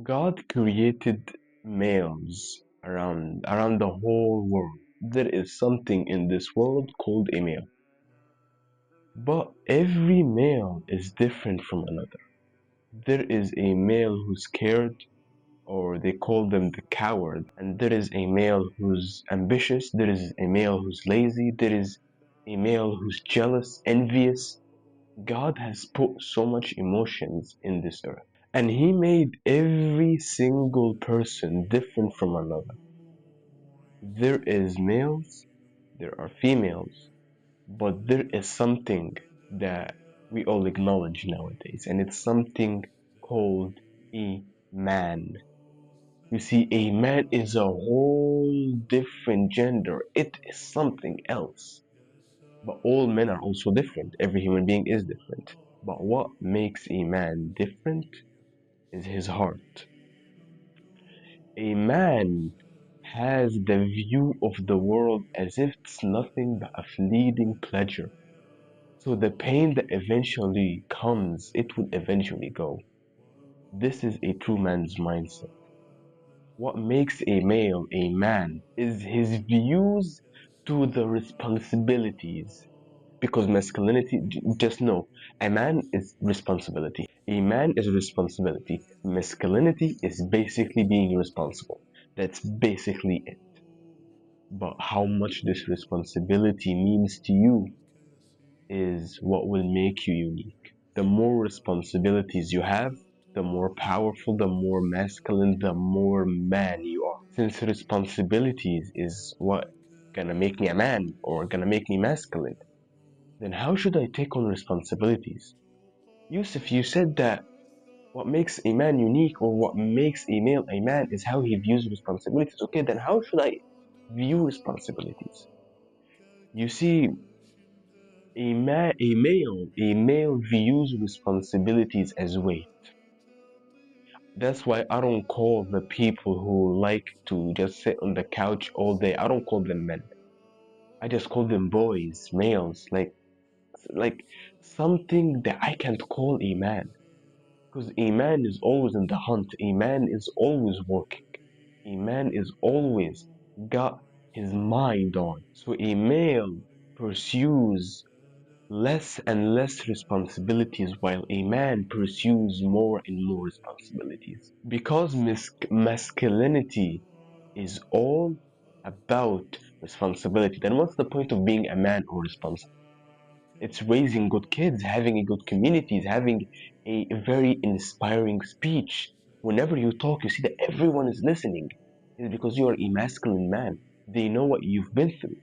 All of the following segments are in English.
God created males around the whole world. There is something in this world called a male. But every male is different from another. There is a male who's scared, or they call them the coward, and there is a male who's ambitious, there is a male who's lazy, there is a male who's jealous, envious. God has put so much emotions in this earth. And he made every single person different from another. There is males, there are females, but there is something that we all acknowledge nowadays, and it's something called a man. You see, a man is a whole different gender. It is something else. But all men are also different. Every human being is different. But what makes a man different is his heart. A man has the view of the world as if it's nothing but a fleeting pleasure. So the pain that eventually comes, it will eventually go. This is a true man's mindset. What makes a male a man is his views to the responsibilities. Because masculinity, just know, a man is responsibility. A man is responsibility. Masculinity is basically being responsible. That's basically it. But how much this responsibility means to you is what will make you unique. The more responsibilities you have, the more powerful, the more masculine, the more man you are. Since responsibilities is what gonna make me a man or gonna make me masculine, then how should I take on responsibilities? Yusuf, you said that what makes a man unique or what makes a male a man is how he views responsibilities. Okay, then how should I view responsibilities? You see, a male views responsibilities as weight. That's why I don't call the people who like to just sit on the couch all day. I don't call them men. I just call them boys, males, like something that I can't call a man. Because a man is always in the hunt. A man is always working. A man is always got his mind on. So a male pursues less and less responsibilities while a man pursues more and more responsibilities. Because masculinity is all about responsibility, then what's the point of being a man or responsible? It's raising good kids, having a good communities, having a very inspiring speech. Whenever you talk, you see that everyone is listening. It's because you are a masculine man. They know what you've been through,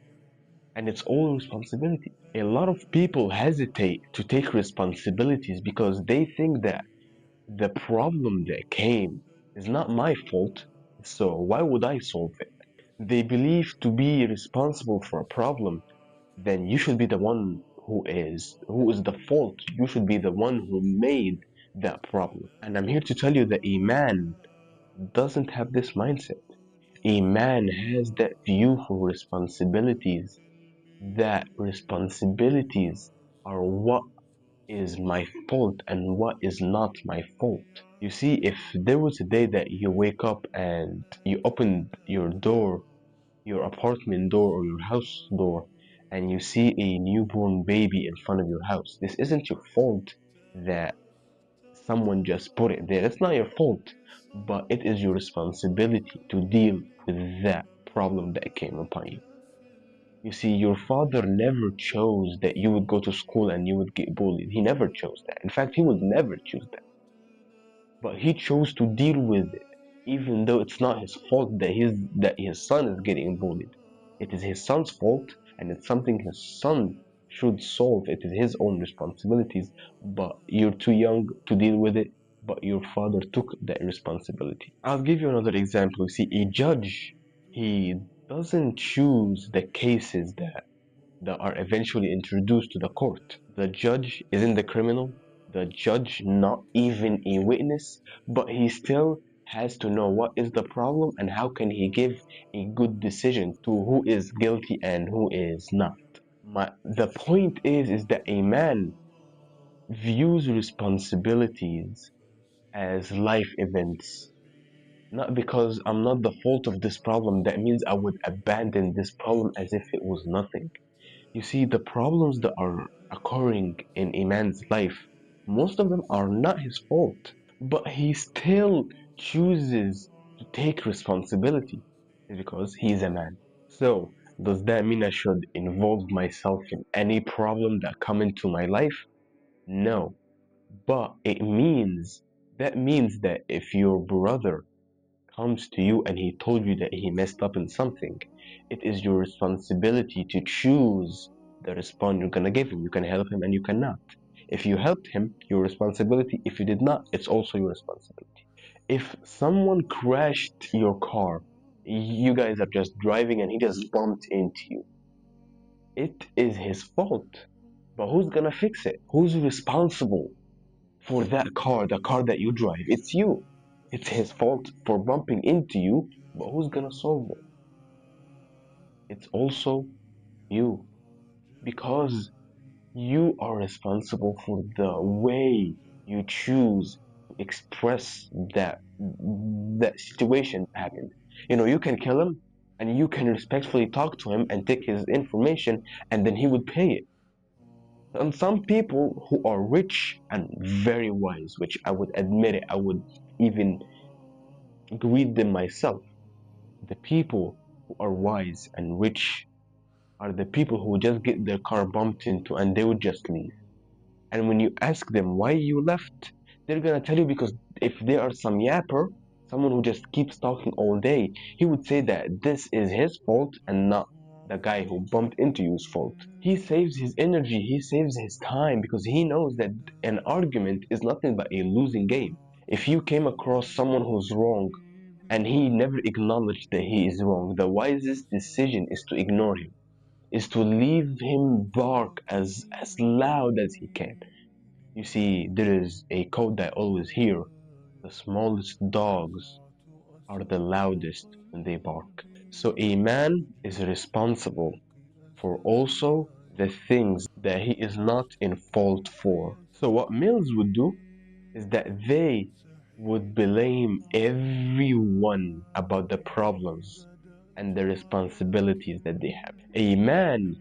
and it's all responsibility. A lot of people hesitate to take responsibilities because they think that the problem that came is not my fault, so why would I solve it? They believe to be responsible for a problem, then you should be the one who is the fault. You should be the one who made that problem. And I'm here to tell you that a man doesn't have this mindset. A man has that view for responsibilities, that responsibilities are what is my fault and what is not my fault. You see, if there was a day that you wake up and you open your door, your apartment door or your house door, and you see a newborn baby in front of your house, this isn't your fault that someone just put it there. It's not your fault, but it is your responsibility to deal with that problem that came upon you. You see, your father never chose that you would go to school and you would get bullied. He never chose that. In fact, he would never choose that. But he chose to deal with it, even though it's not his fault that his son is getting bullied. It is his son's fault, and it's something his son should solve. It is his own responsibilities, but you're too young to deal with it. But your father took that responsibility. I'll give you another example. You see, a judge, he doesn't choose the cases that are eventually introduced to the court. The judge isn't the criminal, the judge not even a witness, but he still has to know what is the problem and how can he give a good decision to who is guilty and who is not. The point is that a man views responsibilities as life events. Not because I'm not the fault of this problem, that means I would abandon this problem as if it was nothing. You see, the problems that are occurring in a man's life, most of them are not his fault, but he still chooses to take responsibility because he's a man. So, does that mean I should involve myself in any problem that come into my life? No. But that means that if your brother comes to you and he told you that he messed up in something, it is your responsibility to choose the response you're gonna give him. You can help him and you cannot. If you helped him, your responsibility. If you did not, it's also your responsibility. If someone crashed your car, you guys are just driving and he just bumped into you, it is his fault. But who's gonna fix it? Who's responsible for that car, the car that you drive? It's you. It's his fault for bumping into you, but who's gonna solve it? It's also you. Because you are responsible for the way you choose to express that situation happened. You can kill him and you can respectfully talk to him and take his information and then he would pay it. And some people who are rich and very wise, which I would admit it, I would even greet them myself. The people who are wise and rich are the people who just get their car bumped into and they would just leave. And when you ask them why you left, they're gonna tell you because if they are some yapper, someone who just keeps talking all day, he would say that this is his fault and not the guy who bumped into you's fault. He saves his energy, he saves his time because he knows that an argument is nothing but a losing game. If you came across someone who's wrong and he never acknowledged that he is wrong, the wisest decision is to ignore him, is to leave him bark as loud as he can. You see, there is a quote that I always hear: the smallest dogs are the loudest when they bark. So a man is responsible for also the things that he is not in fault for. So what males would do is that they would blame everyone about the problems and the responsibilities that they have. A man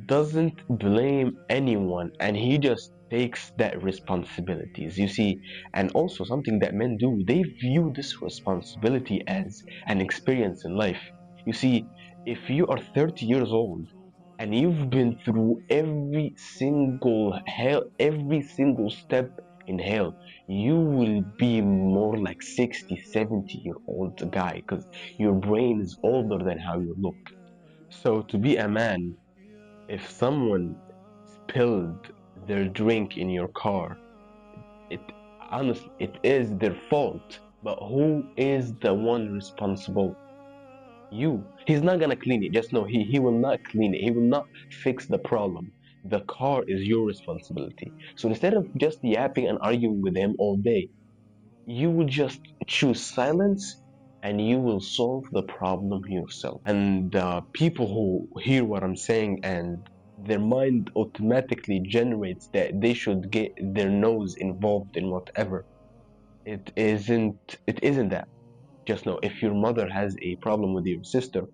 doesn't blame anyone and he just takes that responsibilities. You see, and also something that men do, they view this responsibility as an experience in life. You see, if you are 30 years old and you've been through every single hell, every single step in hell, you will be more like 60, 70-year old guy because your brain is older than how you look. So to be a man, if someone spilled their drink in your car, it honestly it is their fault. But who is the one responsible? You. He's not gonna clean it. Just know he will not clean it. He will not fix the problem. The car is your responsibility. So instead of just yapping and arguing with him all day, you will just choose silence and you will solve the problem yourself. And people who hear what I'm saying and their mind automatically generates that they should get their nose involved in whatever. It isn't that. Just know if your mother has a problem with your sister,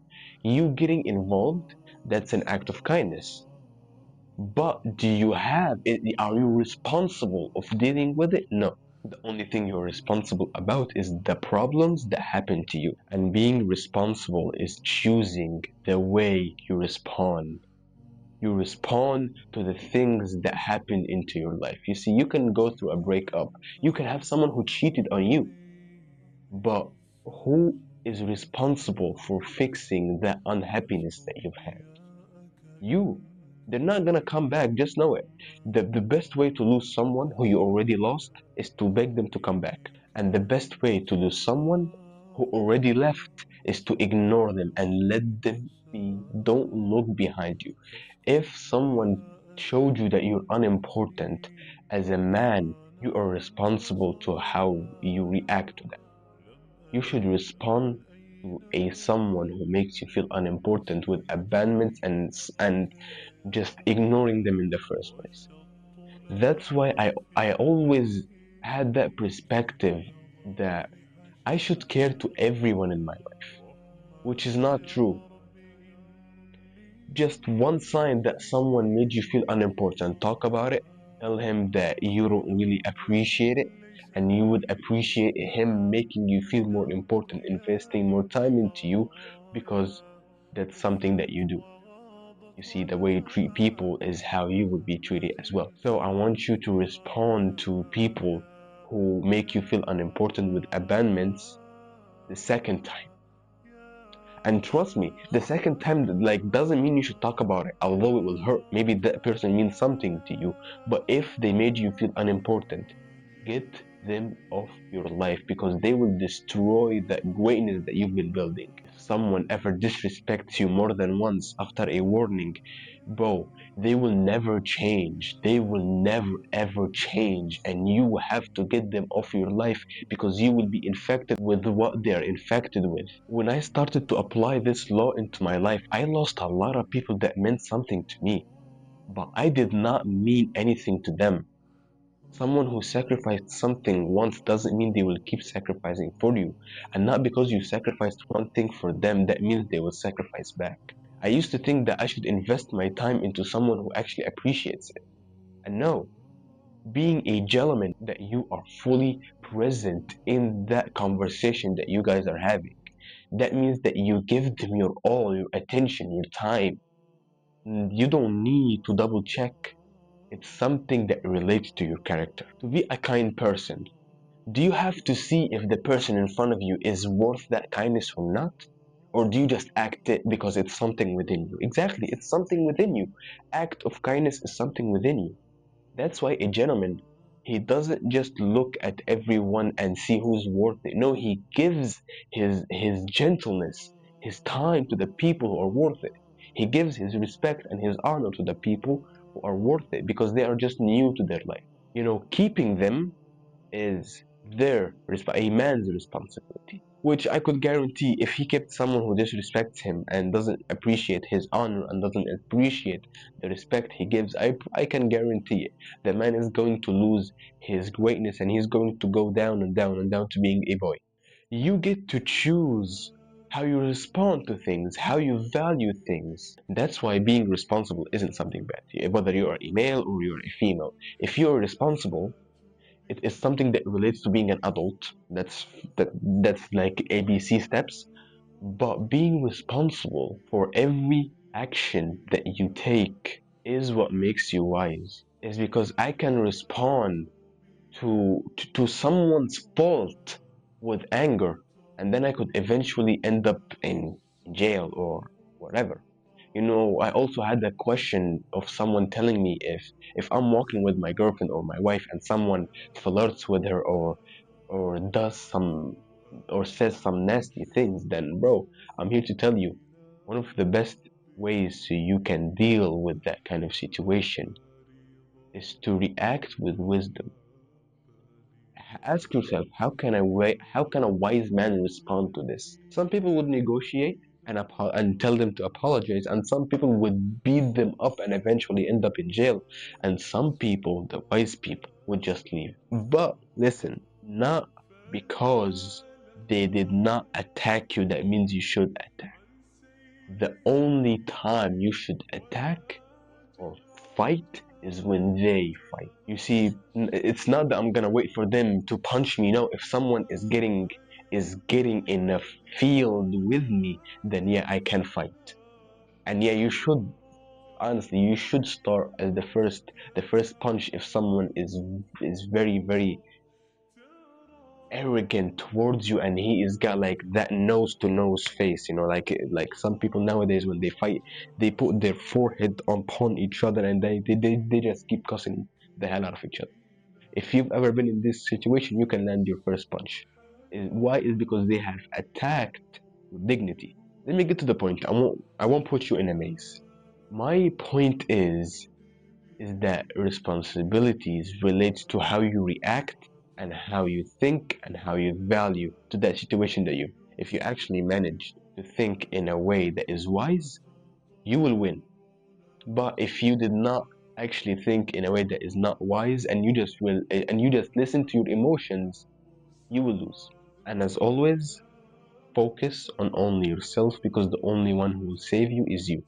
you getting involved, that's an act of kindness. But are you responsible of dealing with it? No. The only thing you're responsible about is the problems that happen to you. And being responsible is choosing the way you respond. You respond to the things that happen into your life. You see, you can go through a breakup. You can have someone who cheated on you. But who is responsible for fixing the unhappiness that you've had? You. They're not gonna come back, just know it. The best way to lose someone who you already lost is to beg them to come back. And the best way to lose someone who already left is to ignore them and let them be. Don't look behind you. If someone showed you that you're unimportant, as a man, you are responsible to how you react to that. You should respond to a someone who makes you feel unimportant with abandonment and just ignoring them in the first place. That's why I always had that perspective that I should care to everyone in my life, which is not true. Just one sign that someone made you feel unimportant, talk about it. Tell him that you don't really appreciate it, and you would appreciate him making you feel more important, investing more time into you, because that's something that you do. You see, the way you treat people is how you would be treated as well. So I want you to respond to people who make you feel unimportant with abandonments the second time. And trust me, the second time like doesn't mean you should talk about it, although it will hurt. Maybe that person means something to you. But if they made you feel unimportant, get them off your life because they will destroy the greatness that you've been building. If someone ever disrespects you more than once after a warning, bro, they will never change. They will never ever change, and you have to get them off your life because you will be infected with what they're infected with. When I started to apply this law into my life, I lost a lot of people that meant something to me, but I did not mean anything to them. Someone who sacrificed something once doesn't mean they will keep sacrificing for you. And not because you sacrificed one thing for them, that means they will sacrifice back. I used to think that I should invest my time into someone who actually appreciates it. And no, being a gentleman that you are fully present in that conversation that you guys are having. That means that you give them your all, your attention, your time. You don't need to double check. It's something that relates to your character. To be a kind person, do you have to see if the person in front of you is worth that kindness or not? Or do you just act it because it's something within you? Exactly, it's something within you. Act of kindness is something within you. That's why a gentleman, he doesn't just look at everyone and see who's worth it. No, he gives his gentleness, his time to the people who are worth it. He gives his respect and his honor to the people who are worth it because they are just new to their life. Keeping them is a man's responsibility, which I could guarantee if he kept someone who disrespects him and doesn't appreciate his honor and doesn't appreciate the respect he gives, I can guarantee it. The man is going to lose his greatness and he's going to go down and down and down to being a boy. You get to choose how you respond to things, how you value things. That's why being responsible isn't something bad, whether you are a male or you're a female. If you're responsible, it is something that relates to being an adult. That's like ABC steps. But being responsible for every action that you take is what makes you wise. Is because I can respond to someone's fault with anger, and then I could eventually end up in jail or whatever. I also had a question of someone telling me if I'm walking with my girlfriend or my wife and someone flirts with her or does some or says some nasty things, then bro, I'm here to tell you one of the best ways you can deal with that kind of situation is to react with wisdom. Ask yourself, how can a wise man respond to this? Some people would negotiate and tell them to apologize, and some people would beat them up and eventually end up in jail, and some people, the wise people, would just leave. But listen, not because they did not attack you, that means you should attack. The only time you should attack or fight is when they fight. You see, it's not that I'm gonna wait for them to punch me. No, if someone is getting in a field with me, then yeah, I can fight. And yeah, you should honestly, you should start as the first punch if someone is very very arrogant towards you and he is got like that nose to nose face, like some people nowadays when they fight, they put their forehead upon each other and they just keep cussing the hell out of each other. If you've ever been in this situation, you can land your first punch. Why is because they have attacked with dignity. Let me get to the point. I won't put you in a maze. My point is that responsibilities relates to how you react and how you think and how you value to that situation that you. If you actually manage to think in a way that is wise, you will win. But if you did not actually think in a way that is not wise and you just listen to your emotions, you will lose. And as always, focus on only yourself because the only one who will save you is you.